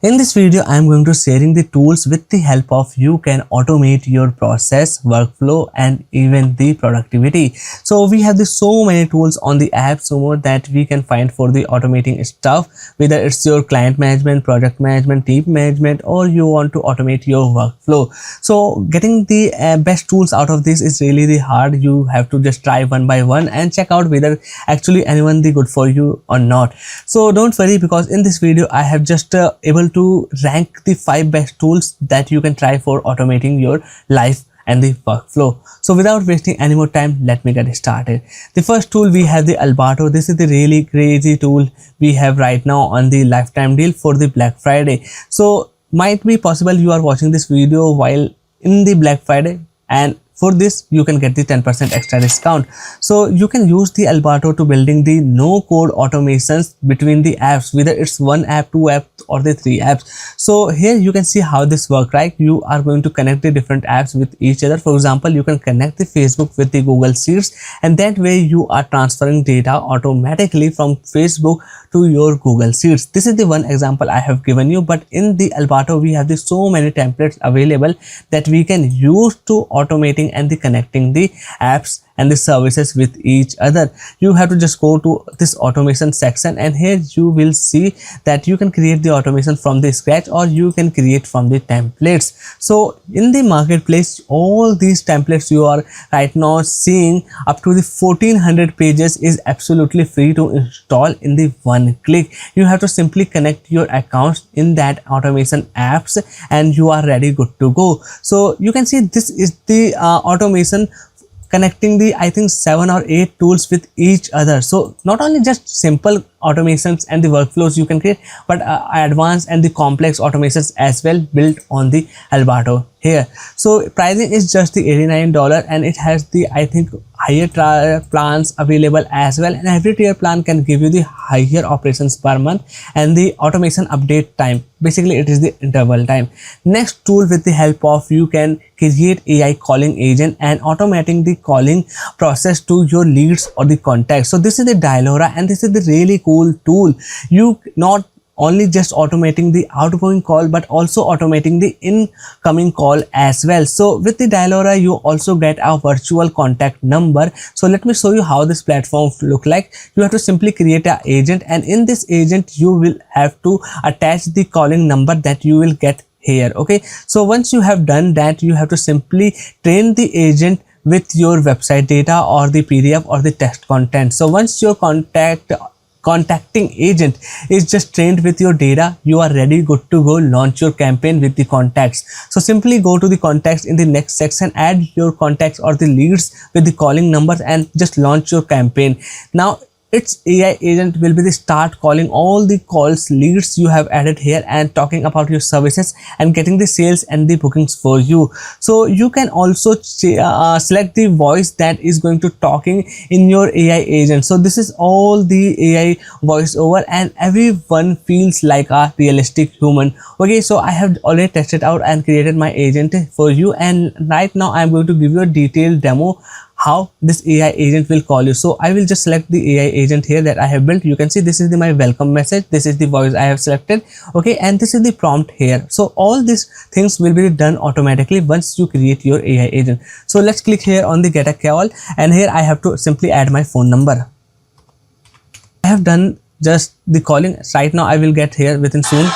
In this video, I am going to sharing the tools with the help of you can automate your process, workflow, and even the productivity. So we have so many tools on the app so that we can find for the automating stuff, whether it's your client management, project management, team management, or you want to automate your workflow. So getting the best tools out of this is really the hard. You have to just try one by one and check out whether actually anyone the good for you or not. So don't worry, because in this video I have just able to rank the 5 best tools that you can try for automating your life and the workflow. So without wasting any more time, let me get started. The first tool we have the Albato. This is the really crazy tool we have right now on the lifetime deal for the Black Friday. So might be possible you are watching this video while in the Black Friday, and for this you can get the 10% extra discount. So you can use the Albato to building the no code automations between the apps, whether it's one app, 2 apps, or the 3 apps. So here you can see how this works, right? You are going to connect the different apps with each other. For example, you can connect the Facebook with the Google Sheets, and that way you are transferring data automatically from Facebook to your Google Sheets. This is the one example I have given you, but in the Albato we have so many templates available that we can use to automating and the connecting the apps and the services with each other. You have to just go to this automation section, and here you will see that you can create the automation from the scratch or you can create from the templates. So in the marketplace, all these templates you are right now seeing up to the 1400 pages is absolutely free to install in the one click. You have to simply connect your accounts in that automation apps and you are ready, good to go. So you can see this is the automation connecting the I think 7 or 8 tools with each other. So not only just simple automations and the workflows you can create, but advanced and the complex automations as well built on the Albato here. So pricing is just the $89, and it has the I think higher trial plans available as well, and every tier plan can give you the higher operations per month and the automation update time. Basically it is the interval time. Next tool, with the help of you can create AI calling agent and automating the calling process to your leads or the contacts. So this is the Dialora, and this is the really cool tool. You not only just automating the outgoing call but also automating the incoming call as well. So with the Dialora you also get a virtual contact number. So let me show you how this platform look like. You have to simply create an agent, and in this agent you will have to attach the calling number that you will get here. Okay, so once you have done that, you have to simply train the agent with your website data or the PDF or the text content. So once your contacting agent is just trained with your data, you are ready, good to go, launch your campaign with the contacts. So simply go to the contacts in the next section, add your contacts or the leads with the calling numbers, and just launch your campaign. Now its AI agent will be the start calling all the calls, leads you have added here, and talking about your services and getting the sales and the bookings for you. So you can also select the voice that is going to talking in your AI agent. So this is all the AI voiceover, and everyone feels like a realistic human. Okay, so I have already tested out and created my agent for you, and right now I am going to give you a detailed demo how this AI agent will call you. So I will just select the AI agent here that I have built. You can see this is my welcome message, this is the voice I have selected, okay, and this is the prompt here. So all these things will be done automatically once you create your AI agent. So let's click here on the get a call, and here I have to simply add my phone number. I have done just the calling. Right now I will get here within soon.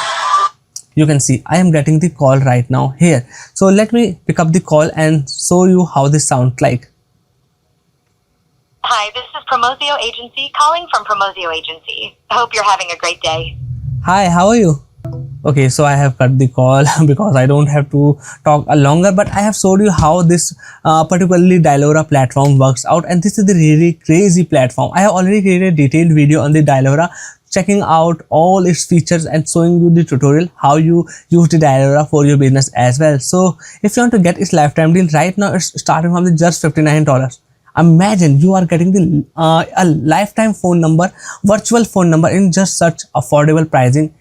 You can see I am getting the call right now here. So let me pick up the call and show you how this sounds like. Hi, this is Promozio Agency calling from Promozio Agency. I hope you're having a great day. Hi, how are you? Okay, so I have cut the call because I don't have to talk longer, but I have showed you how this particularly Dialora platform works out, and this is the really crazy platform. I have already created a detailed video on the Dialora, checking out all its features and showing you the tutorial how you use the Dialora for your business as well. So if you want to get its lifetime deal, right now it's starting from the just $59. Imagine you are getting the a lifetime phone number, virtual phone number in just such affordable pricing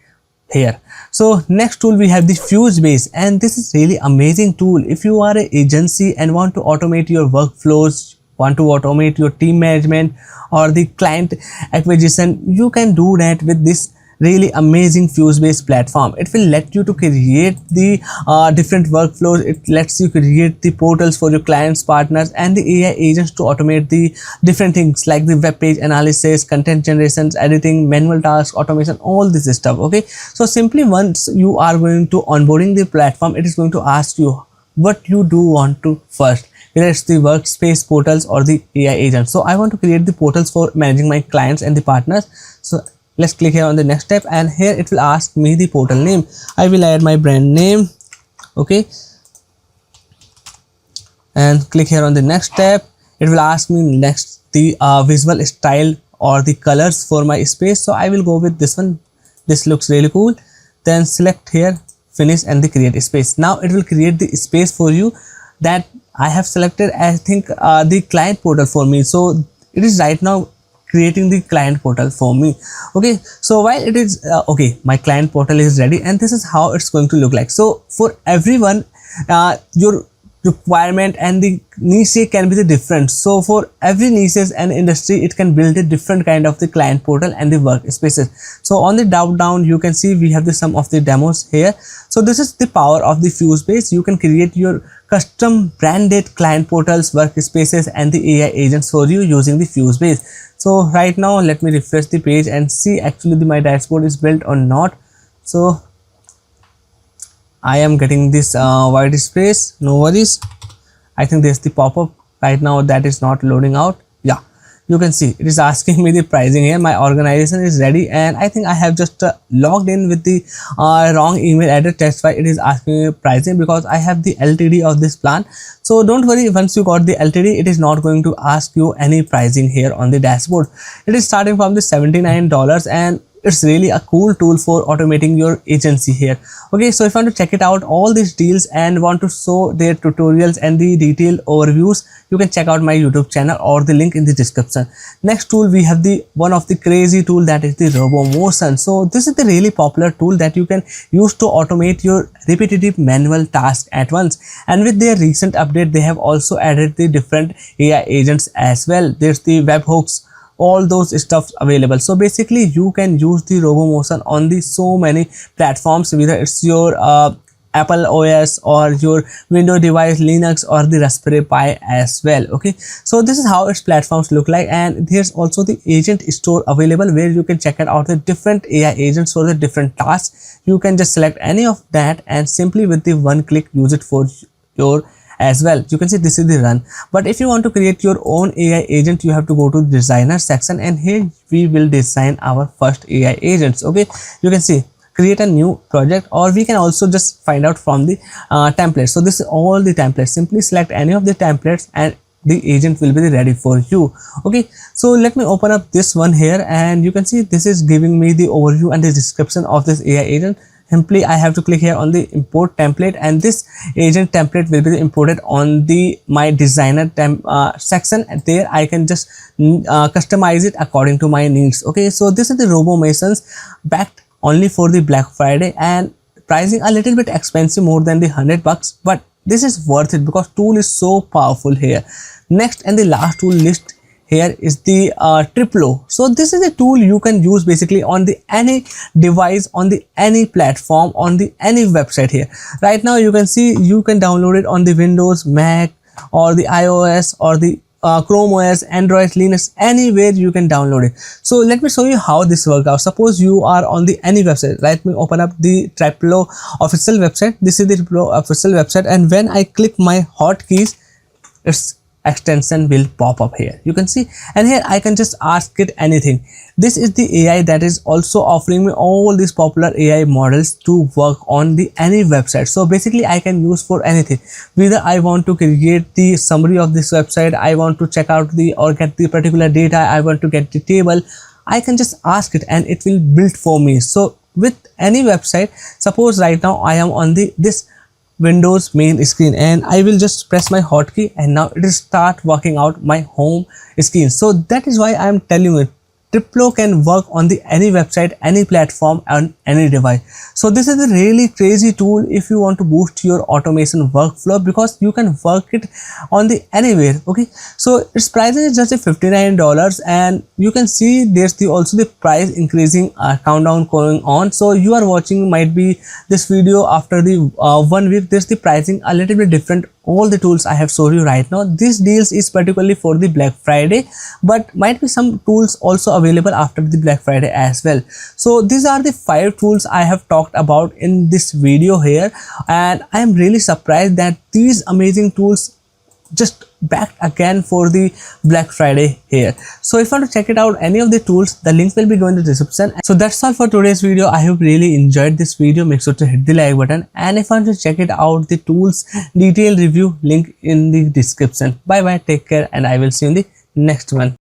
here. So next tool we have the Fusebase, and this is really amazing tool. If you are an agency and want to automate your workflows, want to automate your team management or the client acquisition, you can do that with this really amazing Fusebase platform. It will let you to create the different workflows. It lets you create the portals for your clients, partners, and the AI agents to automate the different things like the web page analysis, content generations, editing, manual tasks, automation, all this stuff. Okay, so simply once you are going to onboarding the platform, it is going to ask you what you do want to first, whether it's the workspace portals or the AI agent. So I want to create the portals for managing my clients and the partners. So let's click here on the next step, and here it will ask me the portal name. I will add my brand name. Okay, and click here on the next step. It will ask me next the visual style or the colors for my space. So I will go with this one. This looks really cool. Then select here finish and the create space. Now it will create the space for you that I have selected. I think the client portal for me. So it is right now creating the client portal for me. Okay, so while it is okay, my client portal is ready, and this is how it's going to look like. So for everyone, your requirement and the niche can be the different. So for every niches and industry, it can build a different kind of the client portal and the workspaces. So on the drop down, you can see we have the some of the demos here. So this is the power of the Fusebase. You can create your custom branded client portals, workspaces, and the AI agents for you using the Fusebase. So right now, let me refresh the page and see actually my dashboard is built or not. So I am getting this white space, no worries. I think there's the pop-up right now that is not loading out. Yeah, you can see it is asking me the pricing here. My organization is ready, and I think I have just logged in with the wrong email address. That's why it is asking me pricing, because I have the LTD of this plan. So don't worry, once you got the LTD, it is not going to ask you any pricing here on the dashboard. It is starting from the $79, and it's really a cool tool for automating your agency here. Okay, so if you want to check it out, all these deals, and want to show their tutorials and the detailed overviews, you can check out my YouTube channel or the link in the description. Next tool, we have the one of the crazy tool, that is the Robomotion. So this is the really popular tool that you can use to automate your repetitive manual tasks at once. And with their recent update, they have also added the different AI agents as well. There's the webhooks, all those stuff available. So basically you can use the Robomotion on the so many platforms, whether it's your Apple OS or your Windows device, Linux, or the Raspberry Pi as well. Okay, so this is how its platforms look like, and there's also the agent store available where you can check out the different AI agents for the different tasks. You can just select any of that and simply with the one click use it for your as well. You can see this is the run. But if you want to create your own AI agent, you have to go to the designer section, and here we will design our first AI agents. Okay, you can see create a new project, or we can also just find out from the templates. So this is all the templates. Simply select any of the templates and the agent will be ready for you. Okay, so let me open up this one here, and you can see this is giving me the overview and the description of this AI agent. Simply I have to click here on the import template, and this agent template will be imported on the my designer section. There I can just customize it according to my needs. Okay, so this is the Robomotions, backed only for the Black Friday, and pricing a little bit expensive, more than the $100, but this is worth it because tool is so powerful here. Next and the last tool list here is the Triplo. So this is a tool you can use basically on the any device, on the any platform, on the any website here. Right now you can see you can download it on the Windows, Mac, or the iOS, or the Chrome OS, Android, Linux, anywhere you can download it. So let me show you how this works out. Suppose you are on the any website. Let me open up the Triplo official website. This is the Triplo official website, and when I click my hotkeys, its extension will pop up here. You can see, and here I can just ask it anything. This is the AI that is also offering me all these popular AI models to work on the any website. So basically I can use for anything, whether I want to create the summary of this website, I want to check out the or get the particular data, I want to get the table, I can just ask it and it will build for me. So with any website, suppose right now I am on the this Windows main screen, and I will just press my hotkey, and now it will start working out my home screen. So that is why I am telling you Triplo can work on the any website, any platform, and any device. So this is a really crazy tool if you want to boost your automation workflow, because you can work it on the anywhere. Okay, so its pricing is just a $59, and you can see there's also the price increasing countdown going on. So you are watching might be this video after the 1 week. There's the pricing a little bit different. All the tools I have showed you right now, this deals is particularly for the Black Friday, but might be some tools also available after the Black Friday as well. So these are the 5 tools I have talked about in this video here, and I am really surprised that these amazing tools just back again for the Black Friday here. So if you want to check it out any of the tools, the link will be going in the description. So that's all for today's video. I hope you really enjoyed this video. Make sure to hit the like button, and if you want to check it out, the tools detailed review link in the description. Bye bye, take care, and I will see you in the next one.